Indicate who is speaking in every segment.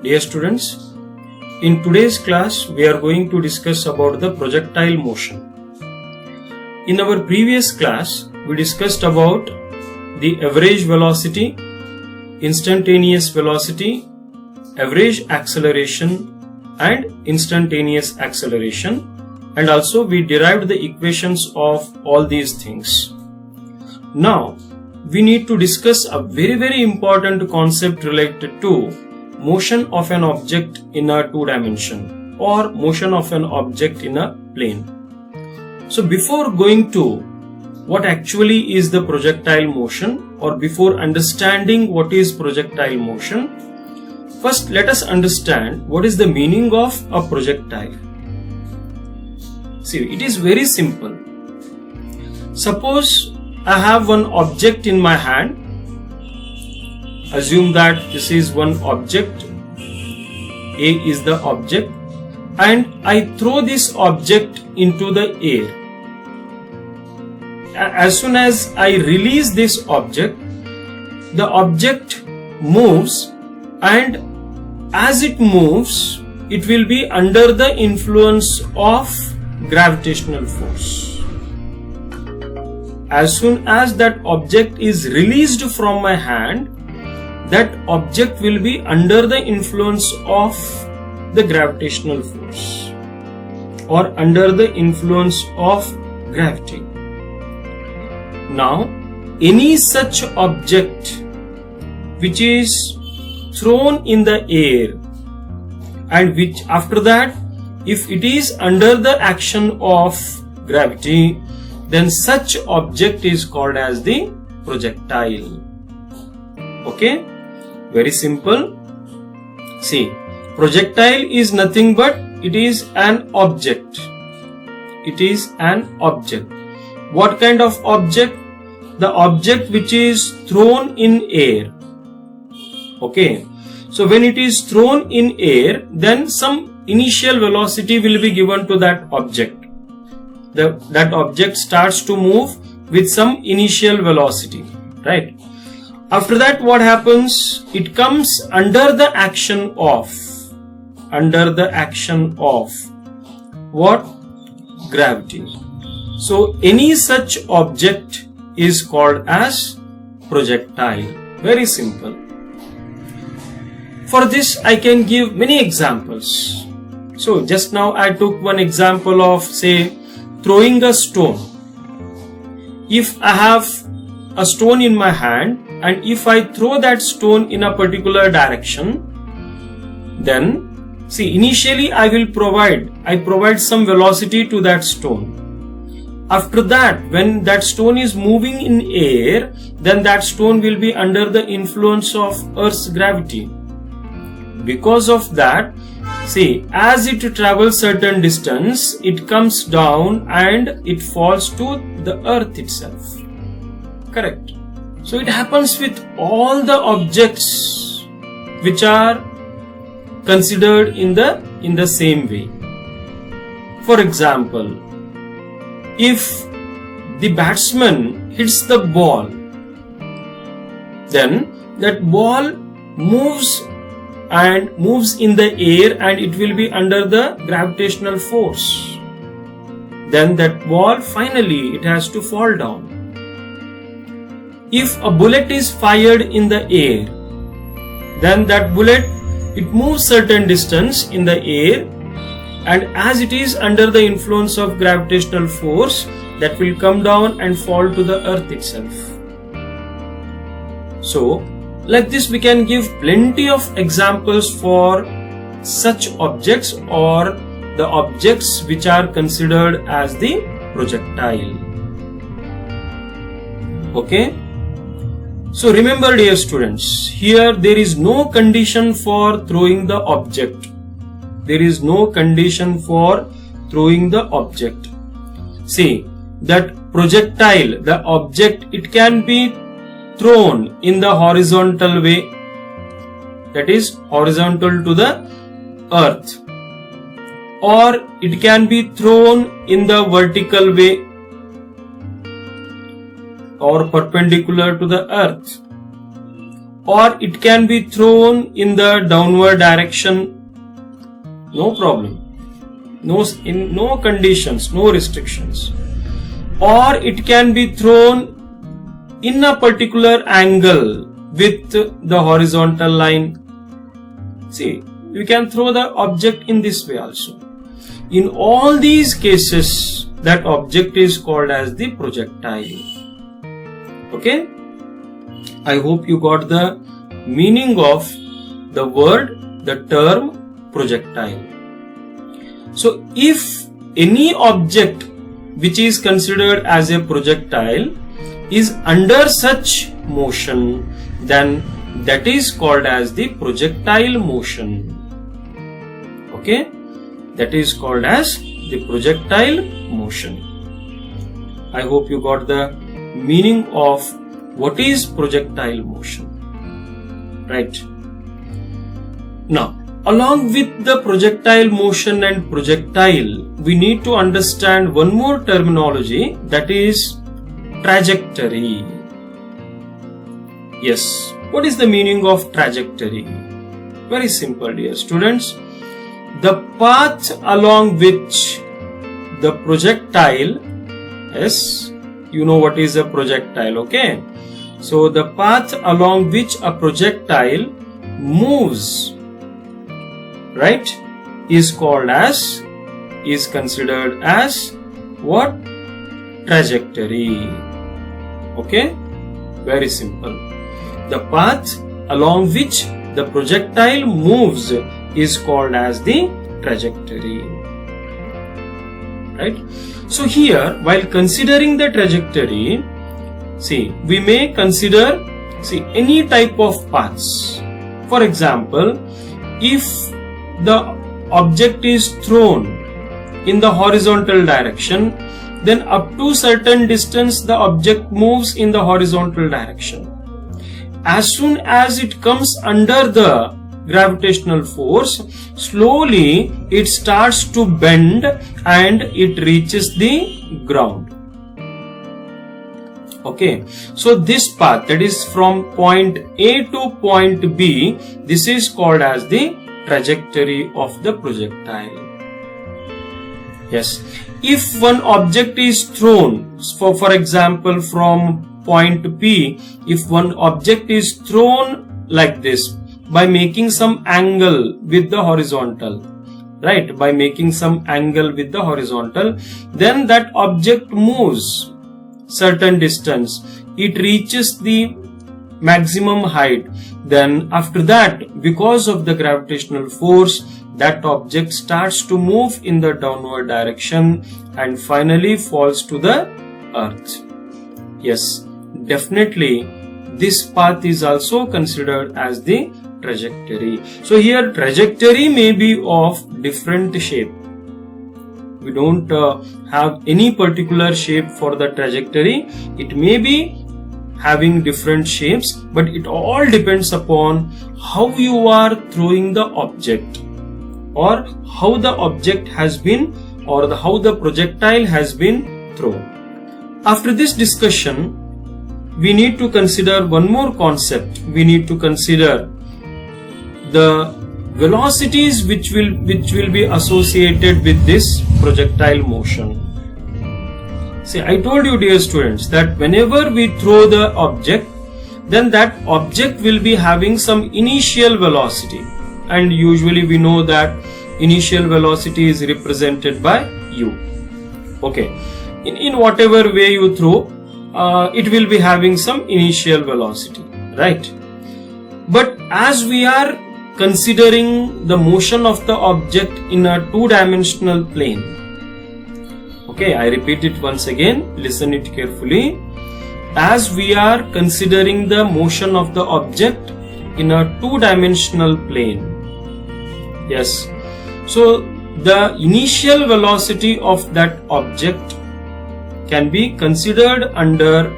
Speaker 1: Dear students, in today's class we are going to discuss about the projectile motion. In our previous class we discussed about the average velocity, instantaneous velocity, average acceleration and instantaneous acceleration, and also we derived the equations of all these things. Now we need to discuss a very important concept related to motion of an object in a two dimension or motion of an object in a plane. So before going to what actually is the projectile motion, or before understanding what is projectile motion, first let us understand what is the meaning of a projectile. See, it is very simple. Suppose I have one object in my hand. Assume that this is one object, A is the object, and I throw this object into the air. As soon as I release this object, the object moves, and as it moves, it will be under the influence of gravitational force. As soon as that object is released from my hand, that object will be under the influence of the gravitational force or under the influence of gravity. Now, any such object which is thrown in the air and which after that, if it is under the action of gravity, then such object is called as the projectile. Okay? Very simple. See, projectile is nothing but it is an object. It is an object. What kind of object? The object which is thrown in air. Okay. So when it is thrown in air, then some initial velocity will be given to that object. That object starts to move with some initial velocity, right? After that, what happens? It comes under the action of what? Gravity. So any such object is called as projectile. Very simple. For this, I can give many examples. So just now I took one example of, say, throwing a stone. If I have a stone in my hand and if I throw that stone in a particular direction, then see, initially I provide some velocity to that stone. After that, when that stone is moving in air, then that stone will be under the influence of Earth's gravity. Because of that, see, as it travels certain distance, it comes down and it falls to the earth itself. Correct. So it happens with all the objects which are considered in the same way. For example, if the batsman hits the ball, then that ball moves in the air and it will be under the gravitational force. Then that ball finally it has to fall down. If a bullet is fired in the air, then that bullet it moves certain distance in the air, and as it is under the influence of gravitational force, that will come down and fall to the earth itself. So like this we can give plenty of examples for such objects or the objects which are considered as the projectile. Okay? So remember, dear students, here there is no condition for throwing the object. There is no condition for throwing the object. See, that projectile, the object, it can be thrown in the horizontal way, that is horizontal to the earth, or it can be thrown in the vertical way or perpendicular to the earth, or it can be thrown in the downward direction. No problem. In no conditions, no restrictions. Or it can be thrown in a particular angle with the horizontal line. See, you can throw the object in this way also. In all these cases, that object is called as the projectile. Okay? I hope you got the meaning of the word, the term projectile. So, if any object which is considered as a projectile is under such motion, then that is called as the projectile motion. Okay? That is called as the projectile motion. I hope you got the meaning of what is projectile motion. Right? Now, along with the projectile motion and projectile, we need to understand one more terminology, that is trajectory. Yes, what is the meaning of trajectory? Very simple, dear students. The path along which the projectile, yes, you know what is a projectile, okay? So the path along which a projectile moves, right, is considered as what? Trajectory. Okay? Very simple. The path along which the projectile moves is called as the trajectory. Right? So here, while considering the trajectory, see, we may consider, any type of paths. For example, if the object is thrown in the horizontal direction, then up to certain distance the object moves in the horizontal direction. As soon as it comes under the gravitational force, slowly it starts to bend and it reaches the ground. Okay, so this path, that is from point A to point B, this is called as the trajectory of the projectile. Yes, if one object is thrown, for example from point P, if one object is thrown like this by making some angle with the horizontal, right, by making some angle with the horizontal, then that object moves certain distance, it reaches the maximum height. Then after that, because of the gravitational force, that object starts to move in the downward direction and finally falls to the earth. Yes, definitely this path is also considered as the trajectory. So here trajectory may be of different shape. We don't have any particular shape for the trajectory. It may be having different shapes, but it all depends upon how you are throwing the object, or how the object has been, or how the projectile has been thrown. After this discussion, we need to consider one more concept. We need to consider the velocities which will be associated with this projectile motion. See, I told you, dear students, that whenever we throw the object, then that object will be having some initial velocity, and usually we know that initial velocity is represented by u. Okay, in whatever way you throw, it will be having some initial velocity, right? But as we are considering the motion of the object in a two-dimensional plane, okay, I repeat it once again, listen it carefully. As we are considering the motion of the object in a two-dimensional plane, yes, so the initial velocity of that object can be considered under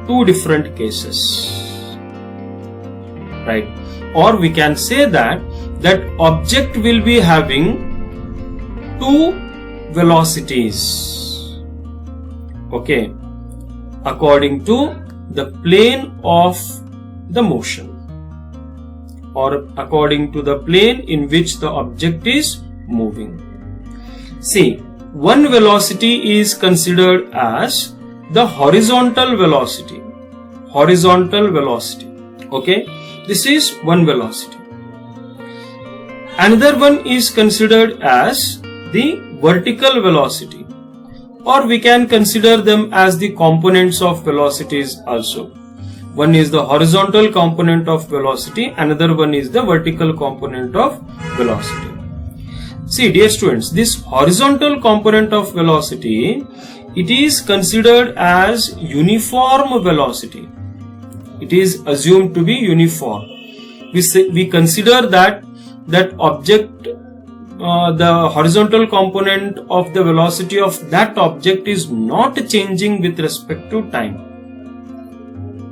Speaker 1: two different cases, right? Or we can say that that object will be having two velocities, okay, according to the plane of the motion. or according to the plane in which the object is moving. See, one velocity is considered as the horizontal velocity. Horizontal velocity. Okay, this is one velocity. Another one is considered as the vertical velocity, or we can consider them as the components of velocities also. One is the horizontal component of velocity, another one is the vertical component of velocity. See, dear students, this horizontal component of velocity, it is considered as uniform velocity. It is assumed to be uniform. We consider that object, the horizontal component of the velocity of that object is not changing with respect to time.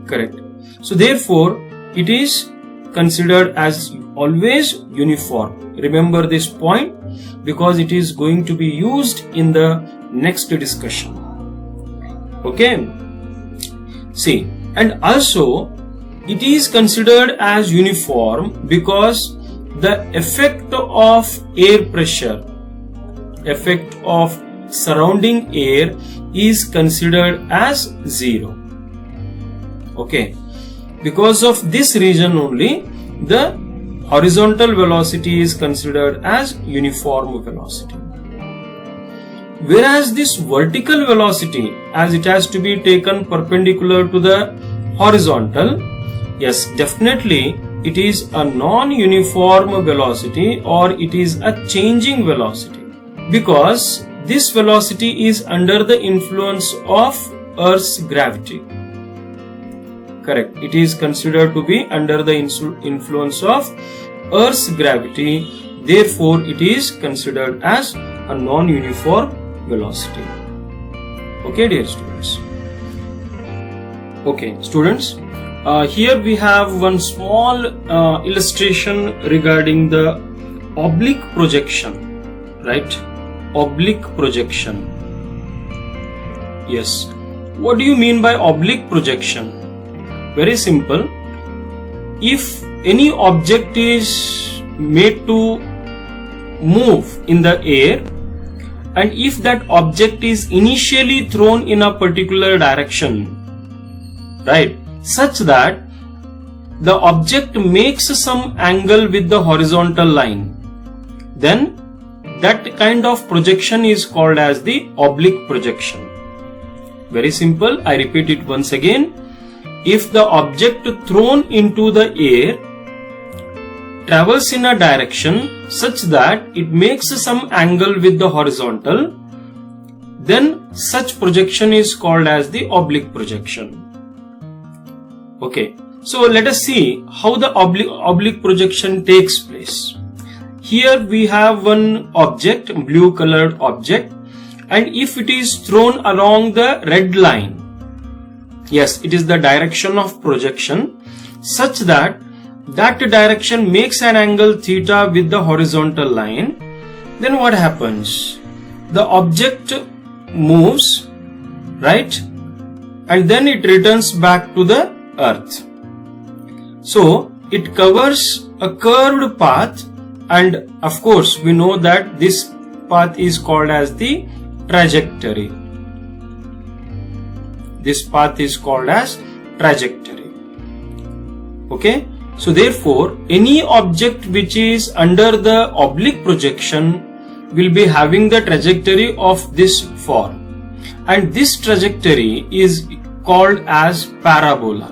Speaker 1: Correct. So therefore, it is considered as always uniform. Remember this point because it is going to be used in the next discussion. Okay. See, and also it is considered as uniform because the effect of air pressure, effect of surrounding air is considered as zero. Okay, because of this reason only the horizontal velocity is considered as uniform velocity. Whereas this vertical velocity, as it has to be taken perpendicular to the horizontal, yes, definitely it is a non-uniform velocity or it is a changing velocity because this velocity is under the influence of Earth's gravity. Correct. It is considered to be under the influence of Earth's gravity. Therefore, it is considered as a non-uniform velocity. Okay, dear students. Okay, students. Here we have one small illustration regarding the oblique projection, right? Oblique projection. Yes. What do you mean by oblique projection? Very simple. If any object is made to move in the air, and if that object is initially thrown in a particular direction, right, such that the object makes some angle with the horizontal line, then that kind of projection is called as the oblique projection. Very simple. I repeat it once again. If the object thrown into the air travels in a direction such that it makes some angle with the horizontal, then such projection is called as the oblique projection. Okay, so let us see how the oblique projection takes place. Here we have one object, blue colored object, and if it is thrown along the red line, yes, it is the direction of projection such that that direction makes an angle theta with the horizontal line, then what happens? The object moves, right? And then it returns back to the earth. So it covers a curved path, and of course we know that this path is called as the trajectory. This path is called as trajectory. Okay, so therefore any object which is under the oblique projection will be having the trajectory of this form, and this trajectory is called as parabola.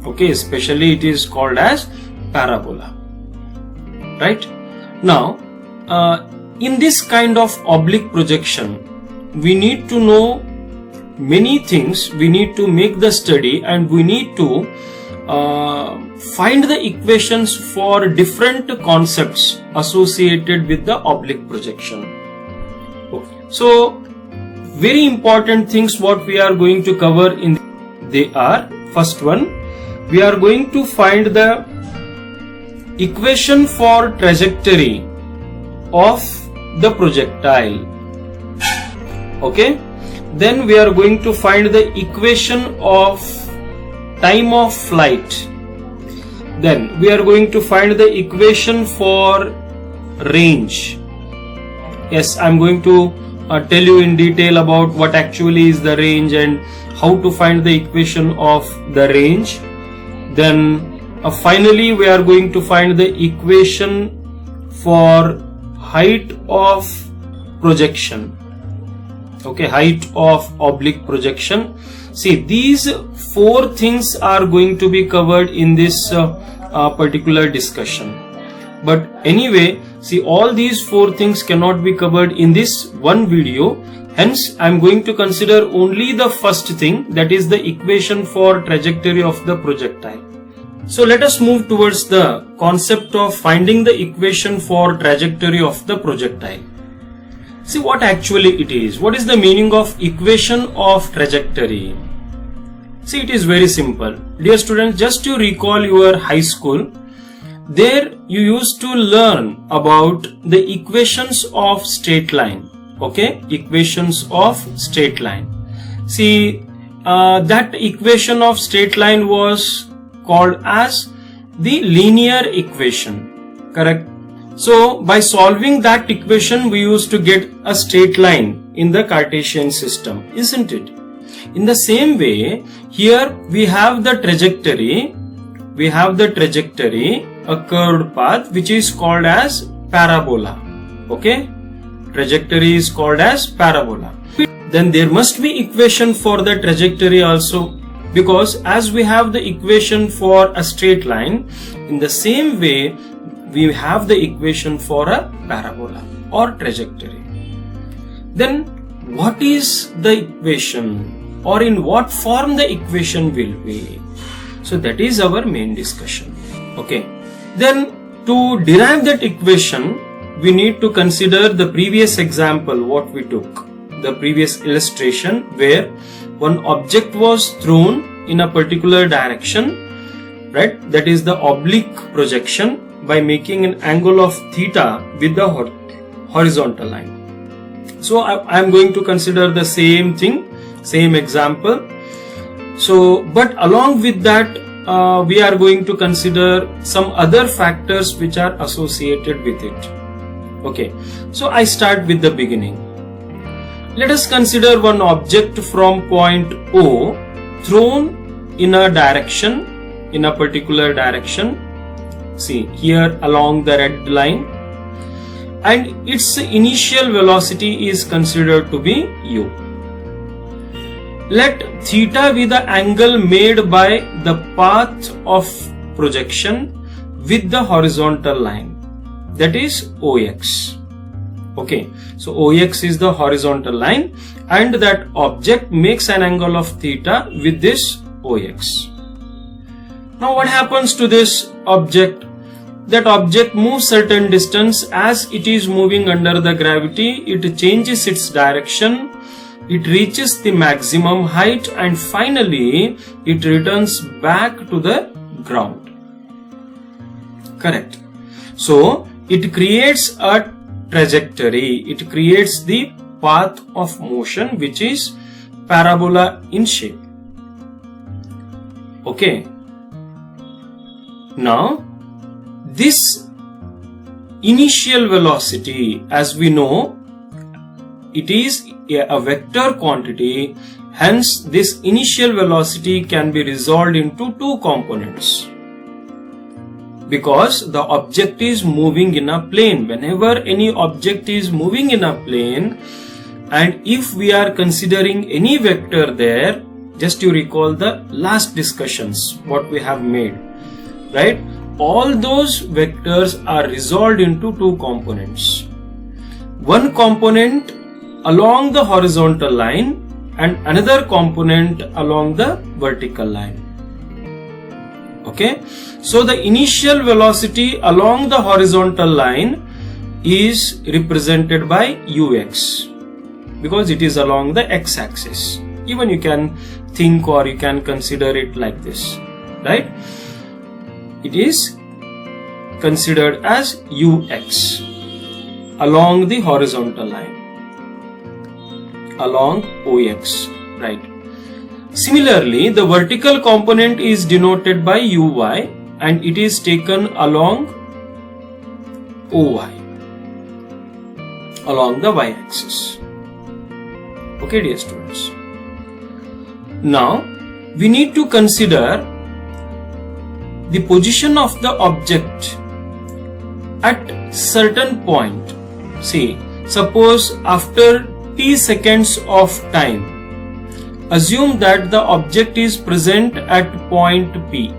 Speaker 1: Okay, especially it is called as parabola. Right? Now, in this kind of oblique projection, we need to know many things. We need to make the study, and we need to find the equations for different concepts associated with the oblique projection. Okay. So, very important things what we are going to cover in, they are, first one, we are going to find the equation for trajectory of the projectile. Okay, then we are going to find the equation of time of flight. Then we are going to find the equation for range. Yes, I'm going to tell you in detail about what actually is the range and how to find the equation of the range. Then finally we are going to find the equation for height of projection. Okay, height of oblique projection. See, these four things are going to be covered in this particular discussion. But anyway, see, all these four things cannot be covered in this one video. Hence, I am going to consider only the first thing, that is the equation for trajectory of the projectile. So let us move towards the concept of finding the equation for trajectory of the projectile. See what actually it is. What is the meaning of equation of trajectory? See, it is very simple. Dear students, just to recall your high school, there you used to learn about the equations of straight line. Okay, equations of straight line. See, that equation of straight line was called as the linear equation, correct? So by solving that equation, we used to get a straight line in the Cartesian system, isn't it? In the same way, here we have the trajectory, a curved path, which is called as parabola. Okay, trajectory is called as parabola. Then there must be equation for the trajectory also, because as we have the equation for a straight line, in the same way we have the equation for a parabola or trajectory. Then what is the equation, or in what form the equation will be? So that is our main discussion. Okay, then to derive that equation, we need to consider the previous example what we took, the previous illustration, where one object was thrown in a particular direction, right? That is the oblique projection, by making an angle of theta with the horizontal line. So I am going to consider the same thing, same example. So, but along with that, we are going to consider some other factors which are associated with it. Okay, so I start with the beginning. Let us consider one object from point O thrown in a direction, in a particular direction. See here along the red line, and its initial velocity is considered to be u. Let theta be the angle made by the path of projection with the horizontal line, that is OX. Okay, so OX is the horizontal line, and that object makes an angle of theta with this OX. Now what happens to this object? That object moves certain distance. As it is moving under the gravity, it changes its direction, it reaches the maximum height, and finally it returns back to the ground. Correct. So it creates a trajectory, it creates the path of motion which is parabola in shape. Okay. Now this initial velocity, as we know, it is a vector quantity. Hence this initial velocity can be resolved into two components, because the object is moving in a plane. Whenever any object is moving in a plane, and if we are considering any vector there, just you recall the last discussions what we have made, right? All those vectors are resolved into two components. One component along the horizontal line and another component along the vertical line. Okay, so the initial velocity along the horizontal line is represented by ux, because it is along the x-axis. Even you can think or you can consider it like this, right? It is considered as ux along the horizontal line, along ox, right? Similarly, the vertical component is denoted by uy, and it is taken along OY, along the y-axis. Okay, dear students. Now, we need to consider the position of the object at certain point. See, suppose after t seconds of time, assume that the object is present at point P.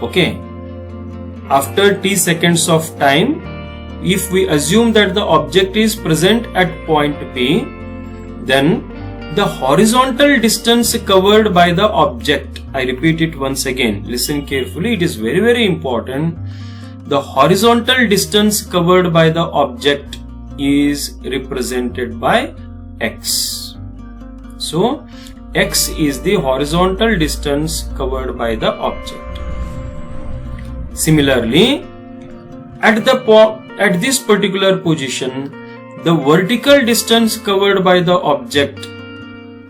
Speaker 1: Okay, after t seconds of time, if we assume that the object is present at point P, then the horizontal distance covered by the object, I repeat it once again, listen carefully, it is very, very important. The horizontal distance covered by the object is represented by x. So, x is the horizontal distance covered by the object. Similarly, at this particular position, the vertical distance covered by the object,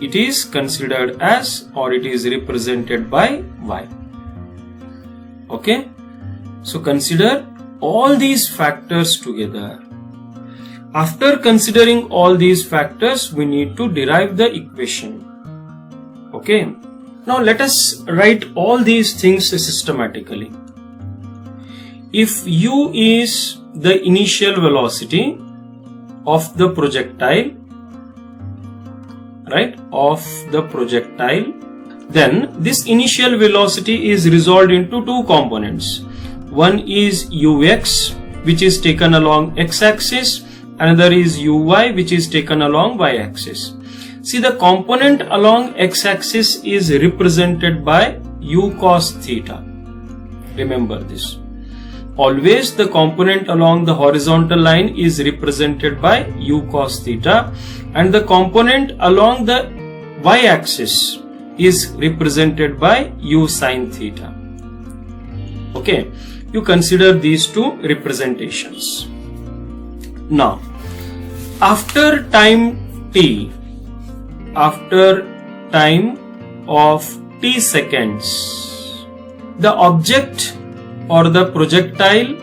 Speaker 1: it is considered as, or it is represented by y. Okay, so consider all these factors together. After considering all these factors, we need to derive the equation. Okay, now let us write all these things systematically. If u is the initial velocity of the projectile, right, of the projectile, then this initial velocity is resolved into two components. One is ux, which is taken along x-axis, another is uy, which is taken along y-axis. See, the component along x-axis is represented by u cos theta. Remember this. Always the component along the horizontal line is represented by u cos theta, and the component along the y-axis is represented by u sin theta. Okay, you consider these two representations. Now, after time t, after time of t seconds, the object or the projectile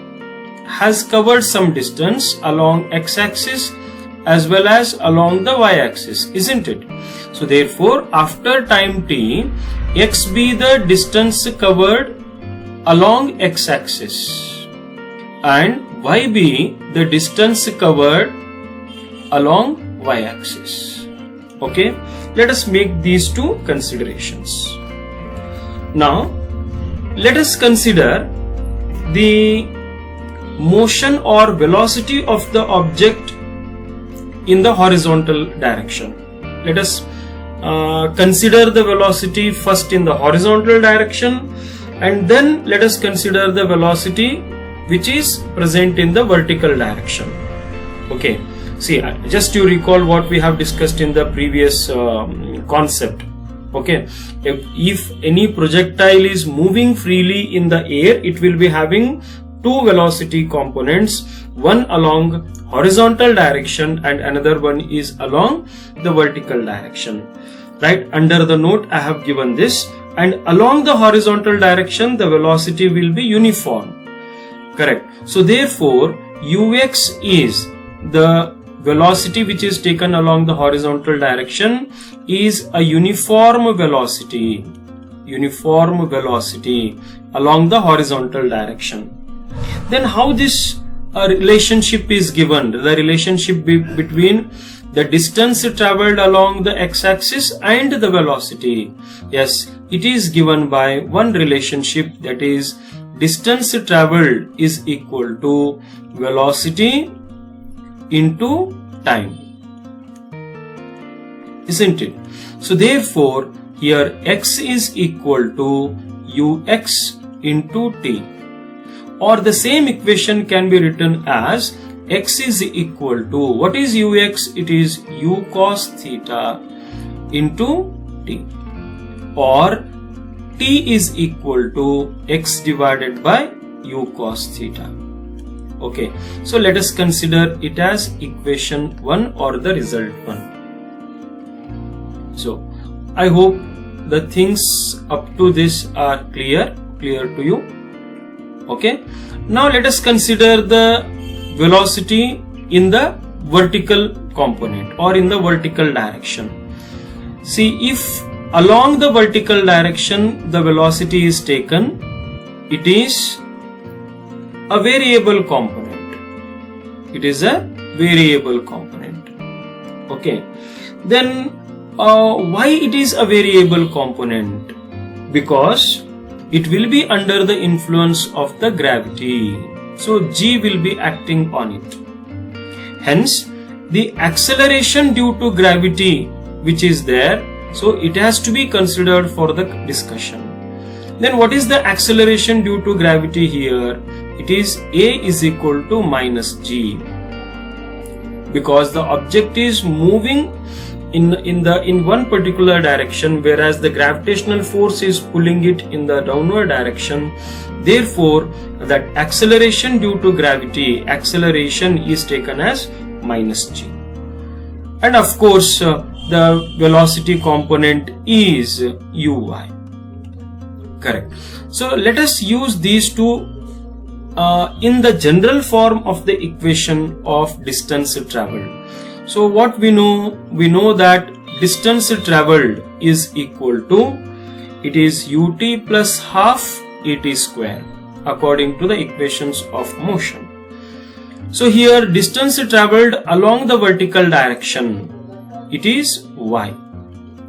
Speaker 1: has covered some distance along x-axis as well as along the y-axis, isn't it? So therefore, after time t, x be the distance covered along x-axis and y be the distance covered along y-axis. Okay, let us make these two considerations. Now, let us consider the motion or velocity of the object in the horizontal direction. Let us consider the velocity first in the horizontal direction, and then let us consider the velocity which is present in the vertical direction. Okay, see, just to recall what we have discussed in the previous concept. Okay, if any projectile is moving freely in the air, it will be having two velocity components, one along horizontal direction and another one is along the vertical direction. Right, under the note I have given this, and along the horizontal direction the velocity will be uniform. Correct. So therefore, ux is the velocity which is taken along the horizontal direction is a uniform velocity along the horizontal direction. Then how this relationship is given? The relationship between the distance traveled along the x-axis and the velocity. Yes, it is given by one relationship, that is distance traveled is equal to velocity into time, isn't it? So therefore, here x is equal to ux into t, or the same equation can be written as x is equal to, what is ux? It is u cos theta into t, or t is equal to x divided by u cos theta. Okay, so let us consider it as equation 1 or the result 1. So I hope the things up to this are clear to you. Okay. Now let us consider the velocity in the vertical component or in the vertical direction. See, if along the vertical direction the velocity is taken, it is a variable component. It is a variable component. Okay. Then why it is a variable component? Because it will be under the influence of the gravity. So G will be acting on it. Hence, the acceleration due to gravity which is there, so it has to be considered for the discussion. Then what is the acceleration due to gravity here? It is A is equal to minus G, because the object is moving in one particular direction, whereas the gravitational force is pulling it in the downward direction. Therefore, that acceleration due to gravity, acceleration is taken as minus G. And of course, the velocity component is uy. Correct. So let us use these two in the general form of the equation of distance traveled. So what we know that distance traveled is equal to, it is ut plus half et square according to the equations of motion. So here distance traveled along the vertical direction, it is y.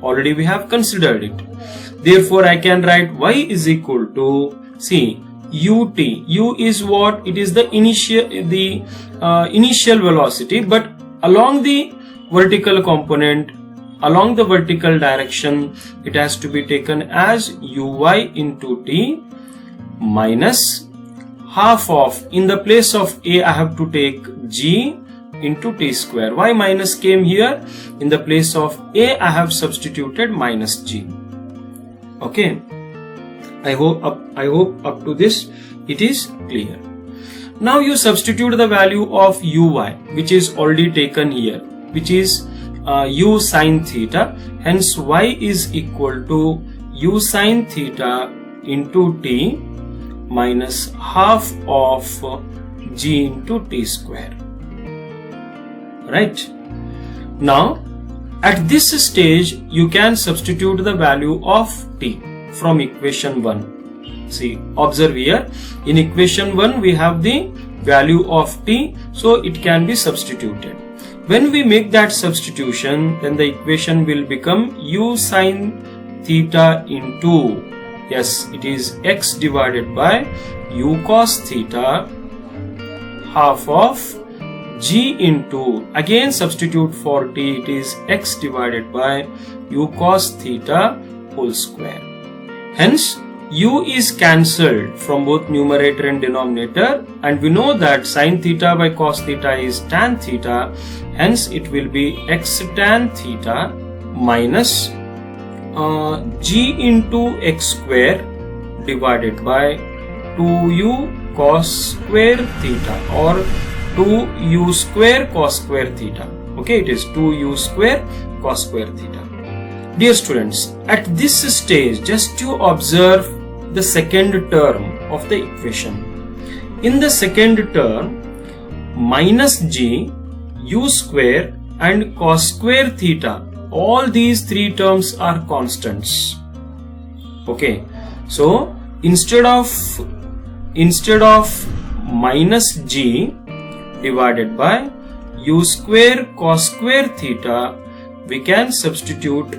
Speaker 1: Already we have considered it. Therefore I can write y is equal to, see, ut. U is what? It is the initial velocity, but along the vertical component, along the vertical direction, it has to be taken as uy into t minus half of, in the place of a I have to take g into t square. Why minus came here? In the place of a I have substituted minus g. Okay. I hope up to this it is clear. Now you substitute the value of uy, which is already taken here, which is u sine theta. Hence y is equal to u sine theta into t minus half of g into t square. Right. Now at this stage you can substitute the value of t from equation 1. See, observe here, in equation 1 we have the value of t, so it can be substituted. When we make that substitution, then the equation will become u sine theta into, yes, it is x divided by u cos theta half of g into, again substitute for t, it is x divided by u cos theta whole square. Hence u is cancelled from both numerator and denominator, and we know that sin theta by cos theta is tan theta. Hence it will be x tan theta minus g into x square divided by 2u cos square theta, or 2u square cos square theta. Okay, it is 2u square cos square theta. Dear students, at this stage just you observe the second term of the equation. In the second term, minus g, u square and cos square theta, all these three terms are constants. Okay, so instead of minus g divided by u square cos square theta, we can substitute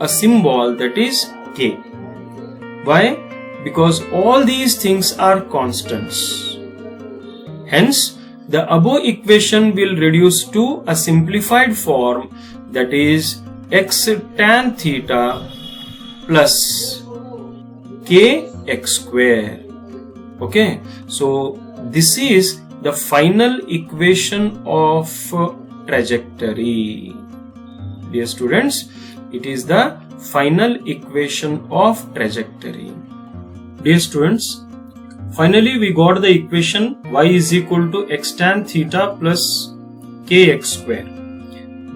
Speaker 1: a symbol, that is k. Why? Because all these things are constants. Hence, the above equation will reduce to a simplified form, that is x tan theta plus k x square. Okay, so this is the final equation of trajectory. Dear students, it is the final equation of trajectory. Dear students, finally we got the equation y is equal to x tan theta plus kx square.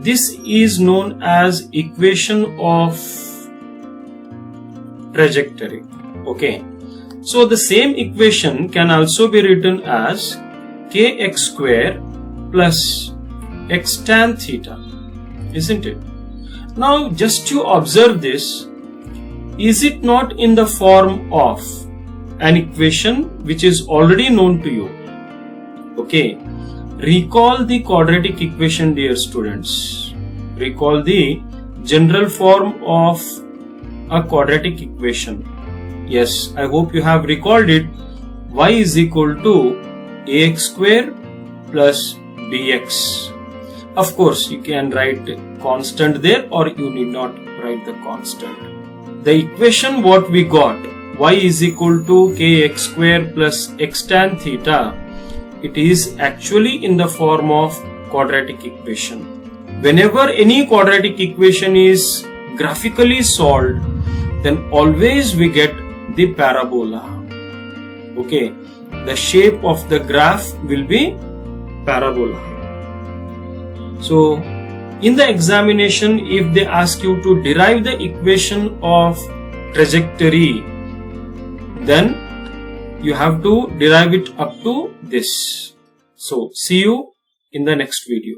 Speaker 1: This is known as equation of trajectory. Okay, so the same equation can also be written as kx square plus x tan theta, isn't it? Now just to observe this, is it not in the form of an equation which is already known to you? Okay, recall the quadratic equation, dear students. Recall the general form of a quadratic equation. Yes, I hope you have recalled it. Y is equal to ax square plus bx. Of course, you can write constant there, or you need not write the constant. The equation what we got, y is equal to kx square plus x tan theta, it is actually in the form of quadratic equation. Whenever any quadratic equation is graphically solved, then always we get the parabola. Okay, the shape of the graph will be parabola. So in the examination, if they ask you to derive the equation of trajectory, then you have to derive it up to this. So see you in the next video.